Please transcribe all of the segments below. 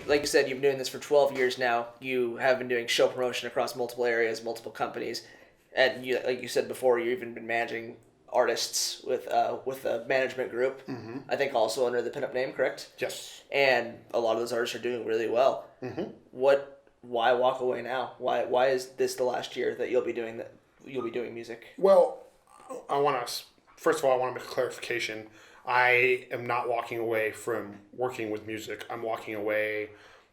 like you said, you've been doing this for 12 years now. You have been doing show promotion across multiple areas, multiple companies, and you, like you said before, you've even been managing artists with a management group. Mm-hmm. I think also under the PinUp name, correct? Yes. And a lot of those artists are doing really well. Mm-hmm. Why walk away now? Why is this the last year that you'll be doing that? You'll be doing music. Well, first of all, I want to make a clarification. I am not walking away from working with music. I'm walking away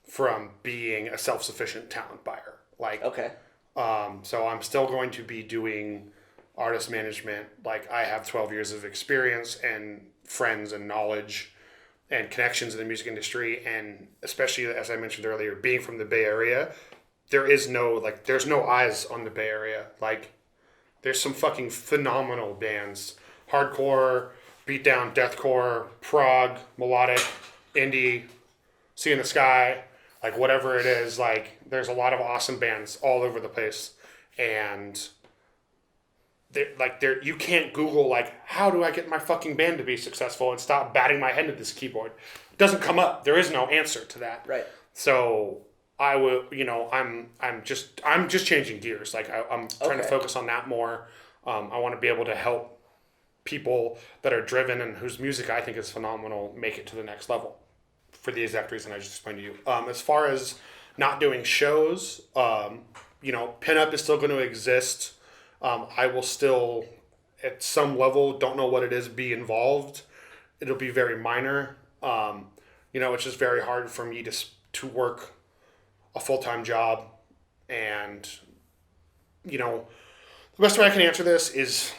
from being a self-sufficient talent buyer. Okay. So I'm still going to be doing artist management. Like, I have 12 years of experience and friends and knowledge and connections in the music industry, and especially, as I mentioned earlier, being from the Bay Area, there's no eyes on the Bay Area. Like, there's some fucking phenomenal bands. Hardcore, beatdown, deathcore, prog, melodic, indie, Sea in the Sky, like whatever it is, like there's a lot of awesome bands all over the place. And you can't Google like, how do I get my fucking band to be successful and stop batting my head into this keyboard? It doesn't come up. There is no answer to that. Right. So I will, I'm just changing gears. Like I'm trying to focus on that more. I want to be able to help people that are driven and whose music I think is phenomenal make it to the next level for the exact reason I just explained to you. As far as not doing shows, PinUp is still going to exist. I will still, at some level, don't know what it is, be involved. It'll be very minor. It's just very hard for me to work a full-time job. And, the best way I can answer this is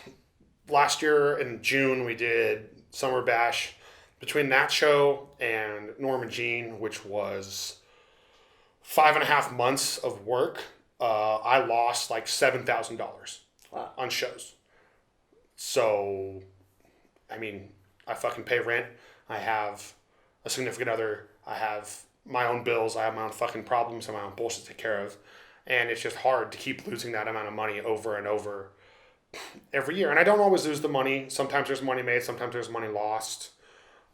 last year in June, we did Summer Bash. Between that show and Norma Jean, which was 5.5 months of work, I lost like $7,000 on shows. So, I fucking pay rent. I have a significant other. I have my own bills. I have my own fucking problems and my own bullshit to take care of. And it's just hard to keep losing that amount of money over and over every year. And I don't always lose the money. Sometimes there's money made. Sometimes there's money lost.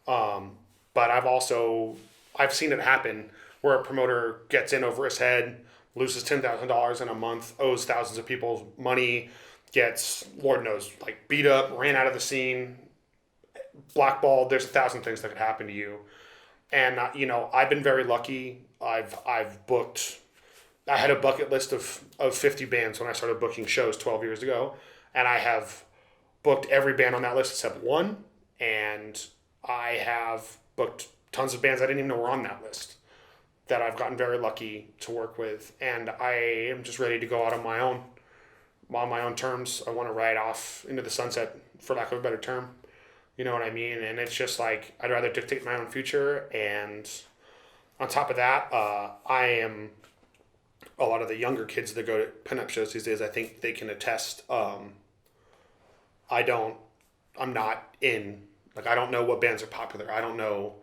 But I've seen it happen where a promoter gets in over his head, loses $10,000 in a month, owes thousands of people money, gets, Lord knows, like beat up, ran out of the scene, blackballed. There's 1,000 things that could happen to you. And, I've been very lucky. I've booked, I had a bucket list of 50 bands when I started booking shows 12 years ago. And I have booked every band on that list except one. And I have booked tons of bands I didn't even know were on that list that I've gotten very lucky to work with. And I am just ready to go out on my own terms. I want to ride off into the sunset, for lack of a better term. You know what I mean? And it's just like, I'd rather dictate my own future. And on top of that, I am, a lot of the younger kids that go to pinup shows these days, I think they can attest. I'm not in, like, I don't know what bands are popular. I don't know,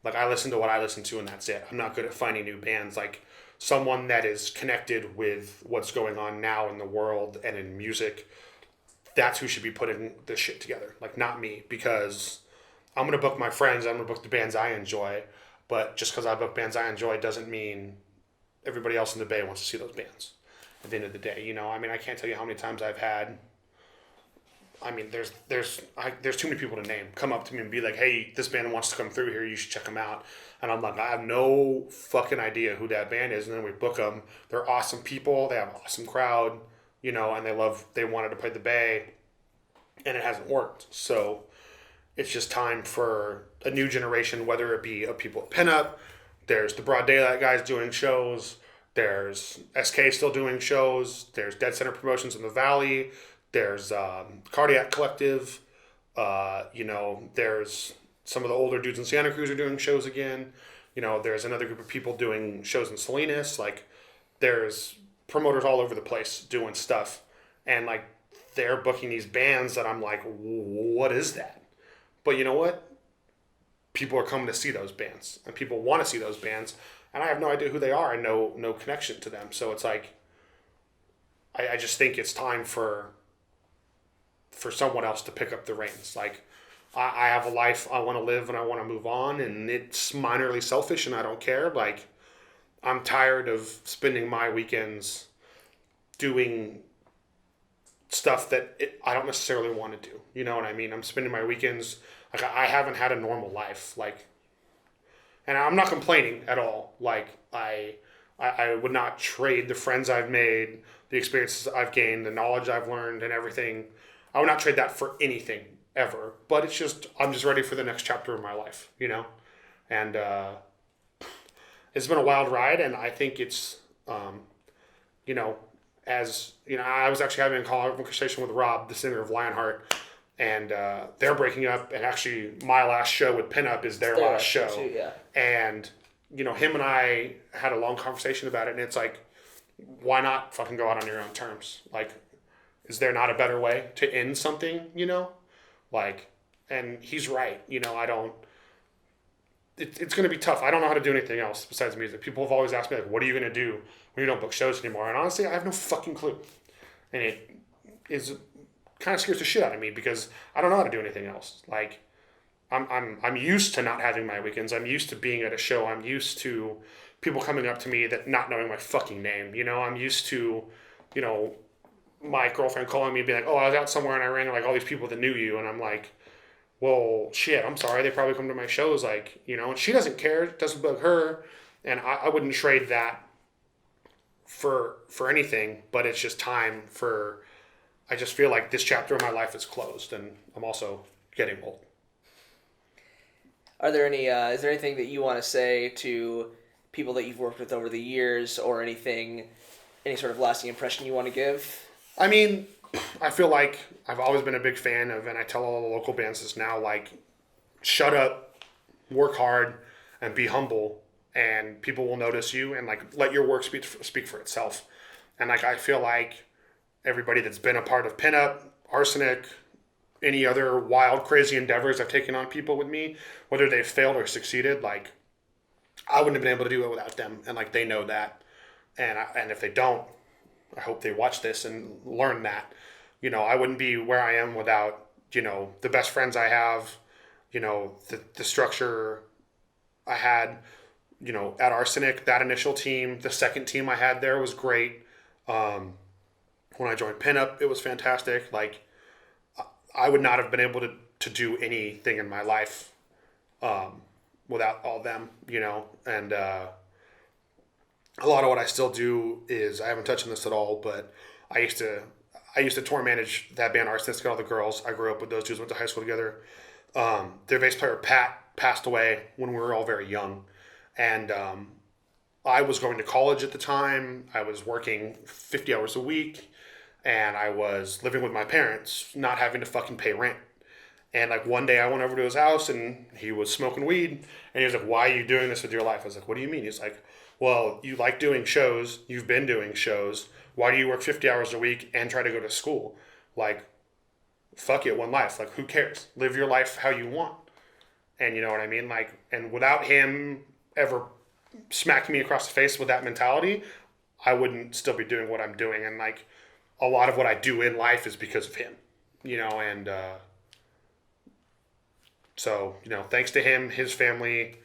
like, I listen to what I listen to and that's it. I'm not good at finding new bands. Like, someone that is connected with what's going on now in the world and in music, that's who should be putting this shit together. Like, not me, because I'm going to book my friends. I'm going to book the bands I enjoy. But just because I book bands I enjoy doesn't mean everybody else in the Bay wants to see those bands at the end of the day. I can't tell you how many times I've had, there's too many people to name, come up to me and be like, hey, this band wants to come through here, you should check them out. And I'm like, I have no fucking idea who that band is. And then we book them. They're awesome people. They have an awesome crowd, and they wanted to play the Bay, and it hasn't worked. So it's just time for a new generation, whether it be of people at PinUp. There's the Broad Daylight guys doing shows. There's SK still doing shows. There's Dead Center Promotions in the Valley. There's Cardiac Collective. There's some of the older dudes in Santa Cruz are doing shows again. There's another group of people doing shows in Salinas. Like, there's promoters all over the place doing stuff. And, like, they're booking these bands that I'm like, what is that? But you know what? People are coming to see those bands. And people want to see those bands. And I have no idea who they are and no connection to them. So it's like, I just think it's time for someone else to pick up the reins. Like, I have a life I want to live and I want to move on, and it's minorly selfish and I don't care. Like, I'm tired of spending my weekends doing stuff that I don't necessarily want to do. You know what I mean? I'm spending my weekends, like, I haven't had a normal life. Like, and I'm not complaining at all. Like, I would not trade the friends I've made, the experiences I've gained, the knowledge I've learned, and everything. I would not trade that for anything ever. But it's just, I'm just ready for the next chapter of my life, you know? And it's been a wild ride, and I think it's, you know, as, you know, I was actually having a conversation with Rob, the singer of Lionheart, and they're breaking up, and actually my last show with PinUp is their last show. Too, yeah. And, you know, him and I had a long conversation about it, and it's like, why not fucking go out on your own terms? Like, is there not a better way to end something, you know? Like, and he's right, you know, I don't, it's going to be tough. I don't know how to do anything else besides music. People have always asked me, like, what are you going to do when you don't book shows anymore? And honestly, I have no fucking clue. And it is kind of scares the shit out of me because I don't know how to do anything else. Like, I'm used to not having my weekends. I'm used to being at a show. I'm used to people coming up to me that not knowing my fucking name. You know, I'm used to, you know, my girlfriend calling me and being like, oh, I was out somewhere and I ran into like all these people that knew you. And I'm like, well, shit, I'm sorry. They probably come to my shows, like, you know, and she doesn't care. It doesn't bug her. And I wouldn't trade that for anything, but it's just time for, I just feel like this chapter of my life is closed, and I'm also getting old. Are there any, is there anything that you want to say to people that you've worked with over the years, or anything, any sort of lasting impression you want to give? I mean, I feel like I've always been a big fan of, and I tell all the local bands this now, like, shut up, work hard, and be humble, and people will notice you, and, like, let your work speak for itself. And, like, I feel like everybody that's been a part of PinUp, Arsenic, any other wild, crazy endeavors I've taken on people with me, whether they've failed or succeeded, like, I wouldn't have been able to do it without them, and, like, they know that. And if they don't, I hope they watch this and learn that. You know, I wouldn't be where I am without, you know, the best friends I have, you know, the structure I had, you know, at Arsenic, that initial team. The second team I had there was great. When I joined PinUp, it was fantastic. Like, I would not have been able to do anything in my life without all them, you know. And a lot of what I still do is, I haven't touched on this at all, but I used to tour manage that band Arsenic, all the girls. I grew up with those dudes, went to high school together. Their bass player, Pat, passed away when we were all very young. And I was going to college at the time. I was working 50 hours a week. And I was living with my parents, not having to fucking pay rent. And, like, one day I went over to his house and he was smoking weed. And he was like, why are you doing this with your life? I was like, what do you mean? He's like, well, you like doing shows. You've been doing shows. Why do you work 50 hours a week and try to go to school? Like, fuck it, one life. Like, who cares? Live your life how you want. And you know what I mean? Like, and without him ever smacking me across the face with that mentality, I wouldn't still be doing what I'm doing. And, like, a lot of what I do in life is because of him, you know, and so, you know, thanks to him, his family,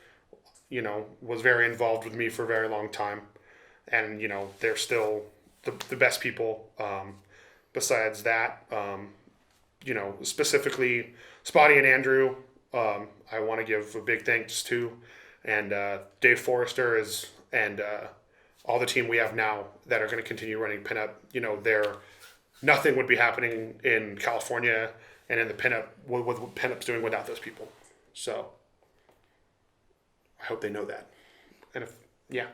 you know, was very involved with me for a very long time. And, you know, they're still the best people. Besides that, you know, specifically Spotty and Andrew, I want to give a big thanks to, and Dave Forrester and all the team we have now that are going to continue running PinUp. You know, nothing would be happening in California and in the PinUp, what PinUp's doing without those people. So I hope they know that. And yeah.